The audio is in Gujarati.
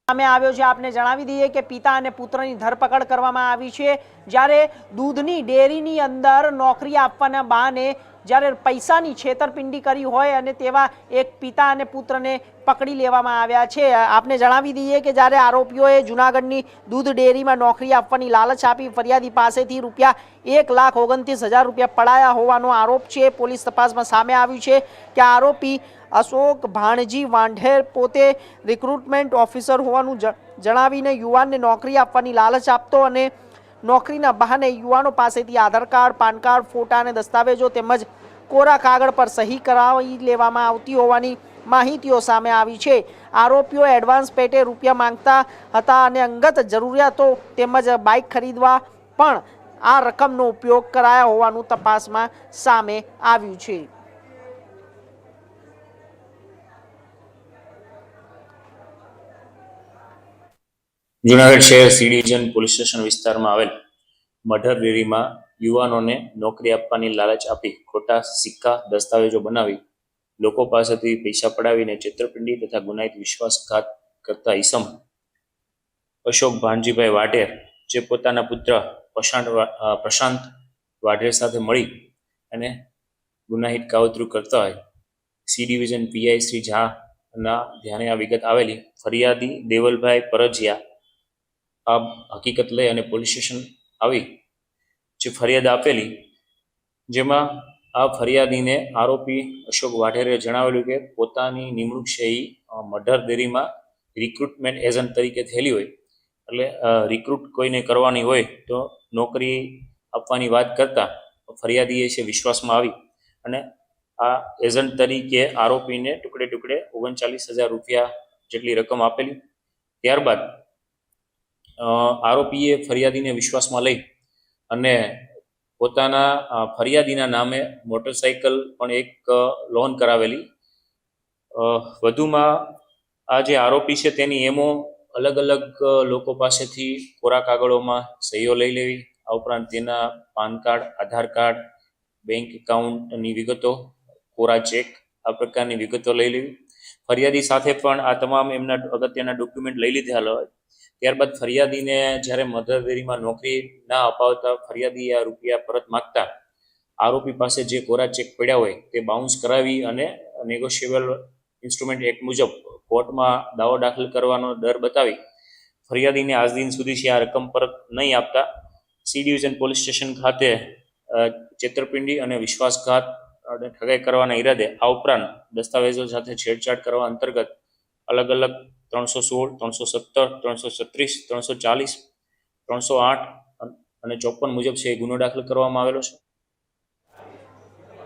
સામે આવ્યો છે। આપને જણાવી દઈએ કે પિતા અને પુત્રની ધરપકડ કરવામાં આવી છે। જ્યારે દૂધની ડેરીની અંદર નોકરી આપવાના બહાને જ્યારે પૈસાની છેતરપિંડી કરી હોય અને તેવા એક પિતા અને પુત્રને પકડી લેવામાં આવ્યા છે। આપને જણાવી દઈએ કે જ્યારે આરોપીઓએ જૂનાગઢની દૂધ ડેરીમાં નોકરી આપવાની લાલચ આપી ફરિયાદી પાસેથી ₹1,29,000 પડાયા હોવાનો આરોપ છે। પોલીસ તપાસમાં સામે આવ્યું છે કે આરોપી અશોક ભાણજી વાંઢેર પોતે રિક્રુટમેન્ટ ઓફિસર હોવાનું જણાવીને યુવાનને નોકરી આપવાની લાલચ આપતો અને નોકરીના બહાને યુવાનો પાસેથી આધાર કાર્ડ, પાન કાર્ડ, ફોટા અને દસ્તાવેજો તેમજ કોરા કાગળ પર સહી કરાવી લેવામાં આવતી હોવાની માહિતીઓ સામે આવી છે। આરોપીઓ એડવાન્સ પેટે રૂપિયા માંગતા હતા અને અંગત જરૂરિયાતો તેમજ બાઇક ખરીદવા પણ આ રકમનો ઉપયોગ કરાયો હોવાનું તપાસમાં સામે આવ્યું છે। જૂનાગઢ શહેર સી ડિવિઝન પોલીસ સ્ટેશન વિસ્તારમાં આવેલ મઢર ડેરીમાં યુવાનોને નોકરી આપવાની લાલચ આપી ખોટા સિક્કા દસ્તાવેજો બનાવી લોકો પાસેથી પૈસા પડાવીને છેતરપિંડી તથા ગુનાહિત વિશ્વાસઘાત કરતા ઈસમ અશોક ભાણજીભાઈ વાઢેર જે પોતાના પુત્ર પ્રશાંત વાઢેર સાથે મળી અને ગુનાહિત કાવતરું કરતા હોય સી ડિવિઝન પીઆઈ શ્રી ઝાના ધ્યાને આ વિગત આવેલી ફરિયાદી દેવલભાઈ પરજીયા આ હકીકત લઈ અને પોલીસ સ્ટેશન આવી જે ફરિયાદ આપેલી, જેમાં આ ફરિયાદીને આરોપી અશોક વાઢેરે જણાવેલું કે પોતાની નિમણૂક છે એ મઢર ડેરીમાં રિક્રુટમેન્ટ એજન્ટ તરીકે થયેલી હોય, એટલે રિક્રુટ કોઈને કરવાની હોય તો નોકરી આપવાની વાત કરતા ફરિયાદીએ છે વિશ્વાસમાં આવી અને આ એજન્ટ તરીકે આરોપીને ટુકડે ટુકડે ₹39,000 જેટલી રકમ આપેલી। ત્યારબાદ આરોપીએ ફરિયાદીને વિશ્વાસમાં લઈ અને પોતાના ફરિયાદીના નામે મોટરસાઇકલ પણ એક લોન કરાવેલી। વધુમાં આ જે આરોપી છે તેની એમો અલગ અલગ લોકો પાસેથી કોરા કાગળોમાં સહીઓ લઈ લેવી, આ ઉપરાંત તેના પાન કાર્ડ, આધાર કાર્ડ, બેંક એકાઉન્ટની વિગતો, કોરા ચેક આ પ્રકારની વિગતો લઈ લેવી। ફરિયાદી સાથે પણ આ તમામ એમના અગત્યના ડોક્યુમેન્ટ લઈ લીધેલા હોય। ત્યારબાદ ફરિયાદીને જ્યારે મધર ડેરીમાં નોકરી ના અપાવતા ફરિયાદી આ રૂપિયા પરત માગતા આરોપી પાસે જે કોરા ચેક પડ્યા હોય તે બાઉન્સ કરાવી અને નેગોશિયેબલ ઇન્સ્ટ્રુમેન્ટ એક્ટ મુજબ કોર્ટમાં દાવો દાખલ કરવાનો ડર બતાવી ફરિયાદીને આજ દિન સુધી છે આ રકમ પરત નહીં આપતા સી ડિવિઝન પોલીસ સ્ટેશન ખાતે છેતરપિંડી અને વિશ્વાસઘાત અને ઠગાઈ કરવાના ઈરાદે આ ઉપરાંત દસ્તાવેજો સાથે છેડછાડ કરવા અંતર્ગત અલગ અલગ 316, 317, 336, 340, 308 અને 54 મુજબ છે એ ગુનો દાખલ કરવામાં આવેલો છે।